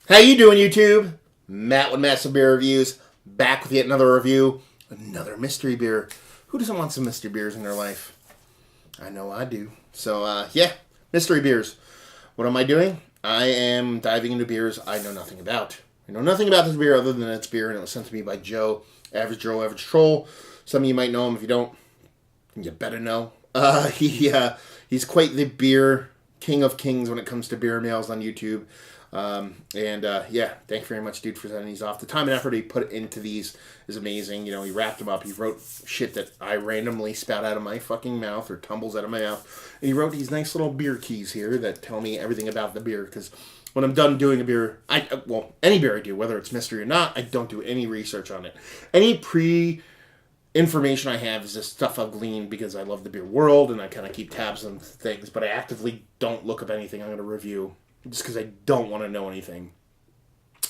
How you doing, YouTube? Matt with Massive Beer Reviews, back with yet another review, another mystery beer. Who doesn't want some mystery beers in their life? I know I do. So, yeah, mystery beers. What am I doing? I am diving into beers I know nothing about. I know nothing about this beer other than it's beer, and it was sent to me by Joe, Average Joe, Average Troll. Some of you might know him. If you don't, you better know. He's quite the beer king of kings when it comes to beer mails on YouTube. Yeah, thank you very much, dude, for sending these off. The time and effort he put into these is amazing. You know, he wrapped them up. He wrote shit that I randomly spout out of my fucking mouth or tumbles out of my mouth. And he wrote these nice little beer keys here that tell me everything about the beer. Because when I'm done doing a beer, any beer I do, whether it's mystery or not, I don't do any research on it. Any information I have is just stuff I've gleaned because I love the beer world and I kind of keep tabs on things, but I actively don't look up anything I'm going to review just because I don't want to know anything.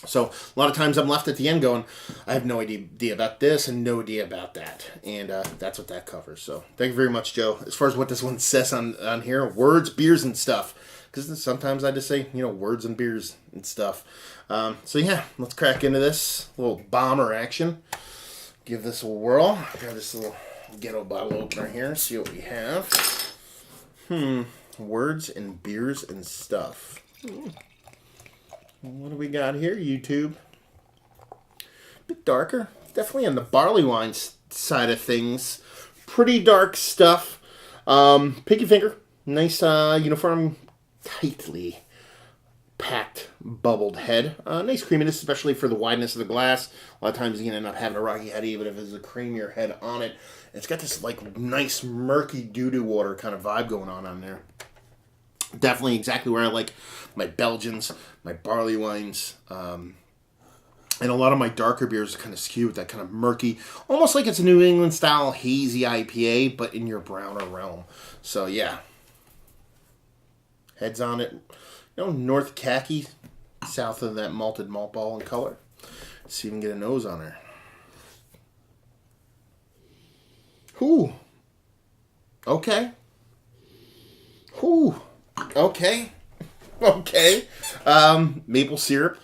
So a lot of times I'm left at the end going, I have no idea about this and no idea about that. And that's what that covers. So thank you very much, Joe. As far as what this one says on here, words, beers, and stuff. Because sometimes I just say, words and beers and stuff. So yeah, let's crack into this little bomber action. Give this a whirl. Got this little ghetto bottle opener here. See what we have. Words and beers and stuff. What do we got here, YouTube? A bit darker. Definitely on the barley wine side of things. Pretty dark stuff. Pinky finger. Nice, uniform, tightly packed, bubbled head. Nice creaminess, especially for the wideness of the glass. A lot of times you can end up having a rocky head even if there's a creamier head on it. It's got this nice murky doo-doo water kind of vibe going on there. Definitely exactly where I like my Belgians, my barley wines, and a lot of my darker beers are kind of skewed with that kind of murky, almost like it's a New England style hazy IPA, but in your browner realm. So yeah, heads on it. North khaki, south of that malted malt ball in color. Let's see if we can get a nose on her. Whew. Okay. Whew. Okay. Okay. Maple syrup.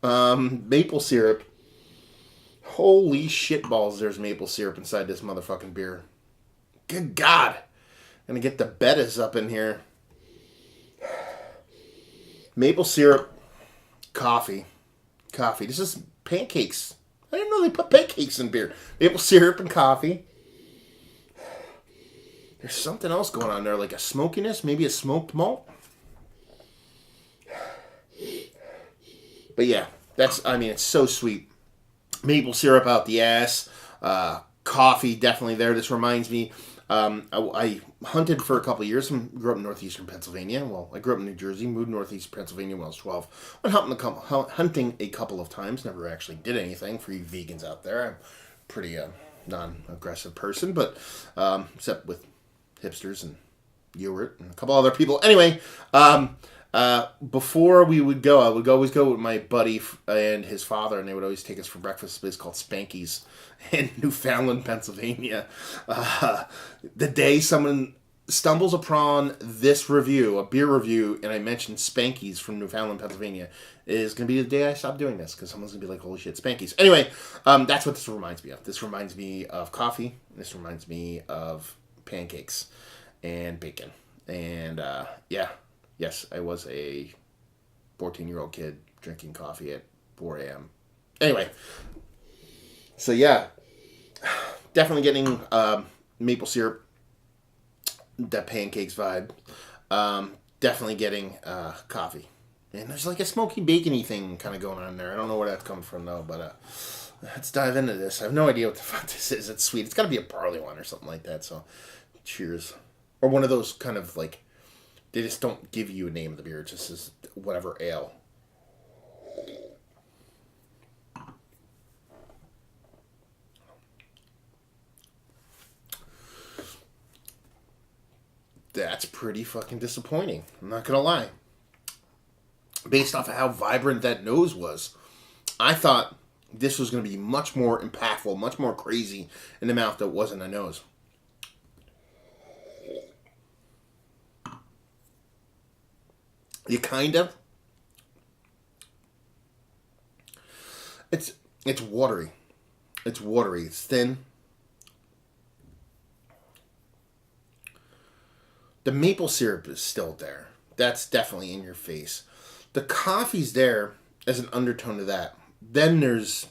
Maple syrup. Holy shitballs, there's maple syrup inside this motherfucking beer. Good God. Gonna get the bettas up in here. Maple syrup. Coffee. This is pancakes. I didn't know they put pancakes in beer. Maple syrup and coffee. There's something else going on there, like a smokiness, maybe a smoked malt. But yeah, it's so sweet. Maple syrup out the ass. Coffee definitely there. This reminds me, I hunted for a couple of years. Grew up in northeastern Pennsylvania. Well, I grew up in New Jersey, moved to northeast Pennsylvania when I was 12. Went hunting a couple of times. Never actually did anything for you vegans out there. I'm pretty non-aggressive person, but except with hipsters and Ewert and a couple other people. Anyway, before we would go, I would always go with my buddy and his father, and they would always take us for breakfast. It's called Spanky's in Newfoundland, Pennsylvania. The day someone stumbles upon this review, a beer review, and I mentioned Spanky's from Newfoundland, Pennsylvania, is going to be the day I stop doing this, because someone's going to be like, holy shit, Spanky's. Anyway, that's what this reminds me of. This reminds me of coffee. This reminds me of pancakes and bacon. And, yes, I was a 14-year-old kid drinking coffee at 4 a.m. Anyway, so yeah, definitely getting maple syrup, that pancakes vibe. Definitely getting coffee. And there's like a smoky bacony thing kind of going on there. I don't know where that's coming from though, but let's dive into this. I have no idea what the fuck this is. It's sweet. It's got to be a barley one or something like that, so cheers. Or one of those kind of like, they just don't give you a name of the beer. It just says whatever ale. That's pretty fucking disappointing. I'm not gonna lie. Based off of how vibrant that nose was, I thought this was gonna be much more impactful, much more crazy in the mouth that wasn't a nose. You kind of It's watery. It's watery. It's thin. The maple syrup is still there. That's definitely in your face. The coffee's there as an undertone to that. Then there's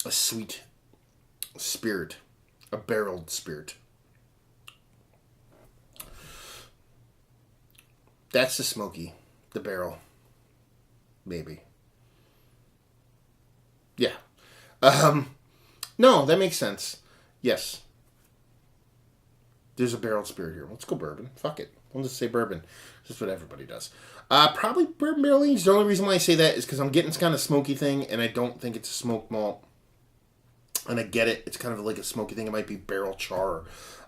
a sweet spirit, a barreled spirit. That's the smoky, the barrel. Maybe. Yeah. No, that makes sense. Yes. There's a barreled spirit here. Let's go bourbon. Fuck it. We'll just say bourbon. That's what everybody does. Probably bourbon barrel aged. The only reason why I say that is because I'm getting this kind of smoky thing, and I don't think it's a smoked malt. And I get it. It's kind of like a smoky thing. It might be barrel char.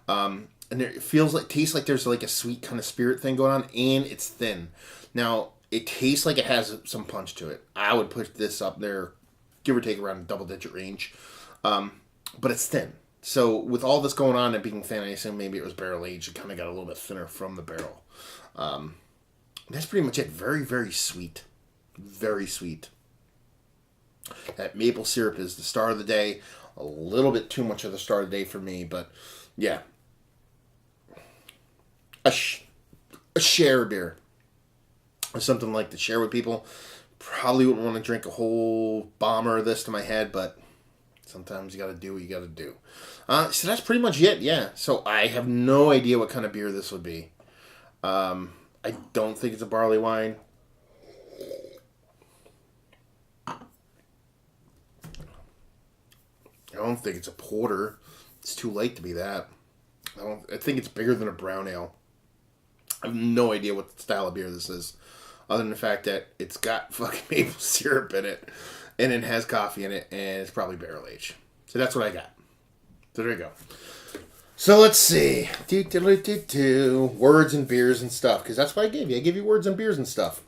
And it tastes like there's like a sweet kind of spirit thing going on, and it's thin. Now, it tastes like it has some punch to it. I would put this up there, give or take around a double-digit range. But it's thin. So with all this going on and being thin, I assume maybe it was barrel aged. It kind of got a little bit thinner from the barrel. That's pretty much it. Very, very sweet. Very sweet. That maple syrup is the star of the day. A little bit too much of the star of the day for me, but yeah. A share beer. Or something like to share with people. Probably wouldn't want to drink a whole bomber of this to my head, but sometimes you got to do what you got to do. So that's pretty much it, yeah. So I have no idea what kind of beer this would be. I don't think it's a barley wine. I don't think it's a porter. It's too late to be that. I think it's bigger than a brown ale. I have no idea what style of beer this is, other than the fact that it's got fucking maple syrup in it, and it has coffee in it, and it's probably barrel aged. So that's what I got. So there you go. So let's see. Words and beers and stuff, because that's what I gave you. I gave you words and beers and stuff.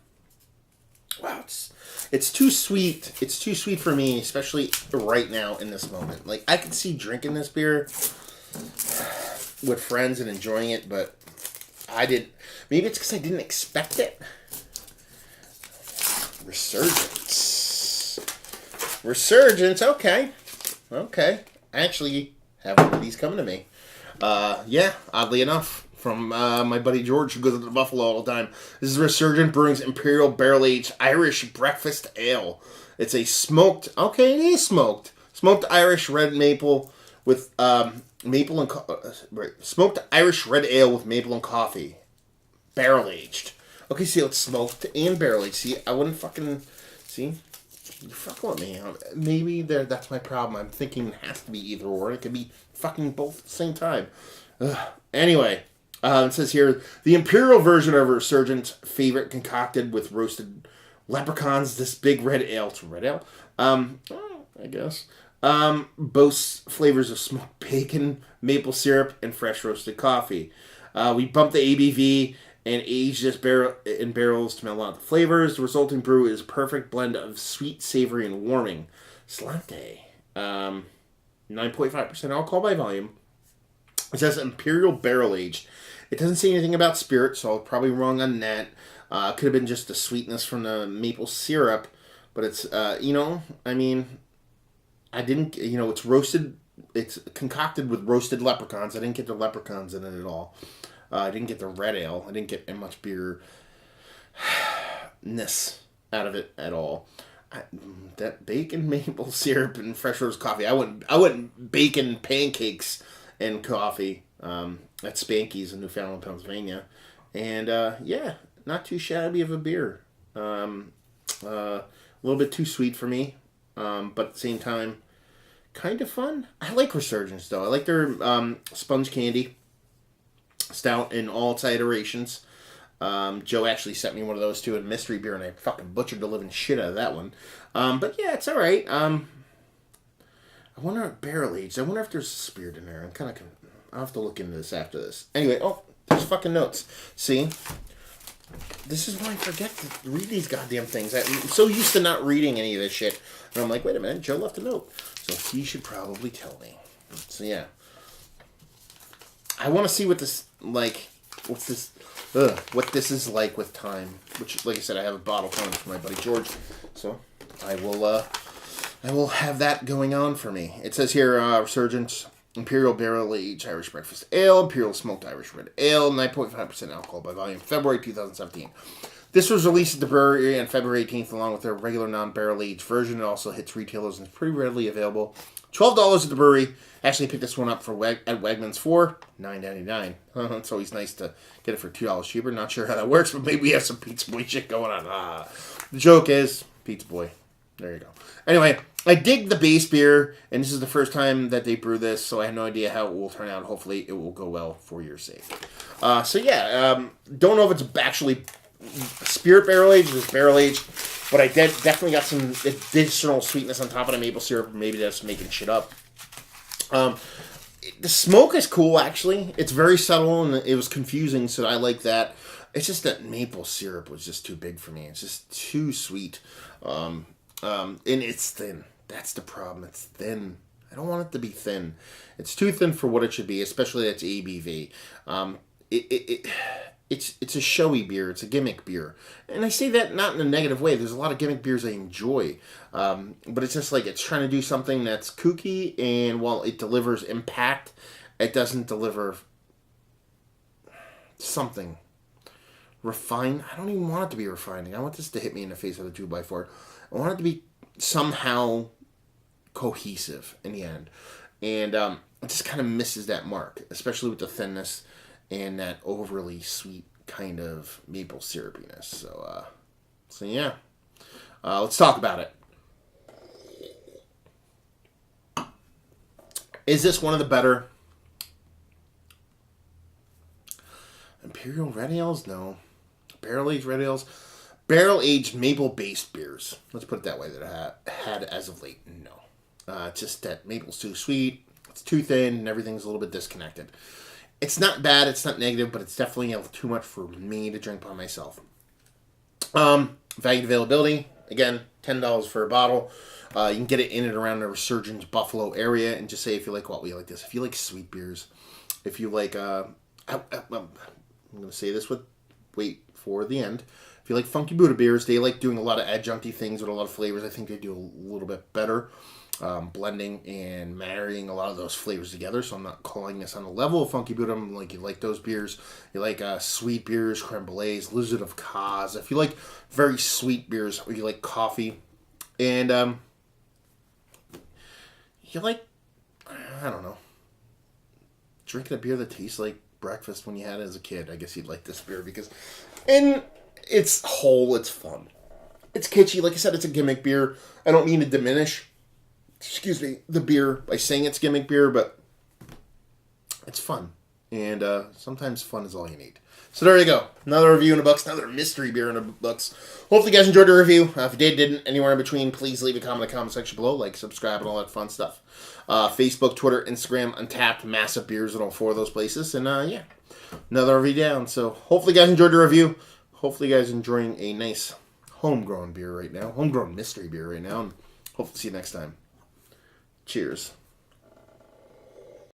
Wow, it's too sweet. It's too sweet for me, especially right now in this moment. Like, I could see drinking this beer with friends and enjoying it, but I didn't. Maybe it's because I didn't expect it. Resurgence. Okay. I actually have one of these coming to me. Yeah, oddly enough, from my buddy George, who goes to the Buffalo all the time. This is Resurgent Brewing's Imperial Barrel Aged Irish Breakfast Ale. It's a smoked. Okay, it is smoked. Smoked Irish red maple with maple and smoked Irish red ale with maple and coffee. Barrel aged. Okay, see, it's smoked and barrel aged. See, I wouldn't fucking see. You fucking with me. Maybe that's my problem. I'm thinking it has to be either or. It could be fucking both at the same time. Ugh. Anyway, it says here, the imperial version of Resurgent's favorite concocted with roasted leprechauns, this big red ale. It's red ale? I guess. Boasts flavors of smoked bacon, maple syrup, and fresh roasted coffee. We bumped the ABV and aged this in barrels to melt out the flavors. The resulting brew is a perfect blend of sweet, savory, and warming. Slante. 9.5% alcohol by volume. It says Imperial Barrel Aged. It doesn't say anything about spirit, so I'm probably wrong on that. Could have been just the sweetness from the maple syrup. But it's, I didn't, it's roasted. It's concocted with roasted leprechauns. I didn't get the leprechauns in it at all. I didn't get the red ale. I didn't get much beer-ness out of it at all. That bacon, maple syrup, and fresh roast coffee. I wouldn't bacon pancakes and coffee at Spanky's in Newfoundland, Pennsylvania. And, not too shabby of a beer. A little bit too sweet for me, but at the same time, kind of fun. I like Resurgence, though. I like their sponge candy stout in all its iterations. Joe actually sent me one of those too in mystery beer, and I fucking butchered the living shit out of that one. But yeah, it's all right. I wonder if barrel aged. I wonder if there's a spirit in there. I'll have to look into this after this. Anyway, there's fucking notes. See, this is why I forget to read these goddamn things. I'm so used to not reading any of this shit, and I'm like, wait a minute, Joe left a note, so he should probably tell me. So yeah. I want to see what this like. What this is like with time. Which, like I said, I have a bottle coming for my buddy George, so I will have that going on for me. It says here, Resurgence Imperial Barrel Aged Irish Breakfast Ale, Imperial Smoked Irish Red Ale, 9.5% alcohol by volume, February 2017. This was released at the brewery on February 18th, along with their regular non-barrel aged version. It also hits retailers and is pretty readily available. $12 at the brewery. Actually picked this one up at Wegmans for $9.99. It's always nice to get it for $2 cheaper. Not sure how that works, but maybe we have some Pizza Boy shit going on. The joke is Pizza Boy. There you go. Anyway, I dig the base beer, and this is the first time that they brew this, so I have no idea how it will turn out. Hopefully, it will go well for your sake. Don't know if it's actually spirit barrel aged or barrel aged, but I definitely got some additional sweetness on top of the maple syrup. Maybe that's making shit up. The smoke is cool, actually. It's very subtle, and it was confusing, so I like that. It's just that maple syrup was just too big for me. It's just too sweet. And it's thin. That's the problem. It's thin. I don't want it to be thin. It's too thin for what it should be, especially its ABV. It's a showy beer. It's a gimmick beer. And I say that not in a negative way. There's a lot of gimmick beers I enjoy. But it's just like it's trying to do something that's kooky, and while it delivers impact, it doesn't deliver something refined. I don't even want it to be refining. I want this to hit me in the face with a 2x4. I want it to be somehow cohesive in the end. And it just kind of misses that mark, especially with the thinness and that overly sweet kind of maple syrupiness. So yeah. Let's talk about it. Is this one of the better Imperial Red Ales? No. Barrel-aged Red Ales? Barrel-aged maple-based beers. Let's put it that way that I had as of late. No. Just that maple's too sweet, it's too thin, and everything's a little bit disconnected. It's not bad, it's not negative, but it's definitely too much for me to drink by myself. Value availability, again, $10 for a bottle. You can get it in and around the Resurgence Buffalo area, and just say if you like we like this. If you like sweet beers, if you like, I'm going to say this with wait for the end. If you like Funky Buddha beers, they like doing a lot of adjuncty things with a lot of flavors. I think they do a little bit better. Blending and marrying a lot of those flavors together. So I'm not calling this on the level of Funky Buddha. I'm like, you like those beers. You like sweet beers, creme brulees, Lizard of Kaz. If you like very sweet beers, or you like coffee, and you like, I don't know, drinking a beer that tastes like breakfast when you had it as a kid, I guess you'd like this beer because, and it's whole, it's fun. It's kitschy. Like I said, it's a gimmick beer. I don't mean to diminish the beer by saying it's gimmick beer, but it's fun. And sometimes fun is all you need. So there you go. Another review in the books, another mystery beer in the books. Hopefully you guys enjoyed the review. If you didn't, anywhere in between, please leave a comment in the comment section below. Like, subscribe, and all that fun stuff. Facebook, Twitter, Instagram, Untapped, Massive Beers at all four of those places. And yeah, another review down. So hopefully you guys enjoyed the review. Hopefully you guys enjoying a nice homegrown beer right now. Homegrown mystery beer right now. And hopefully see you next time. Cheers.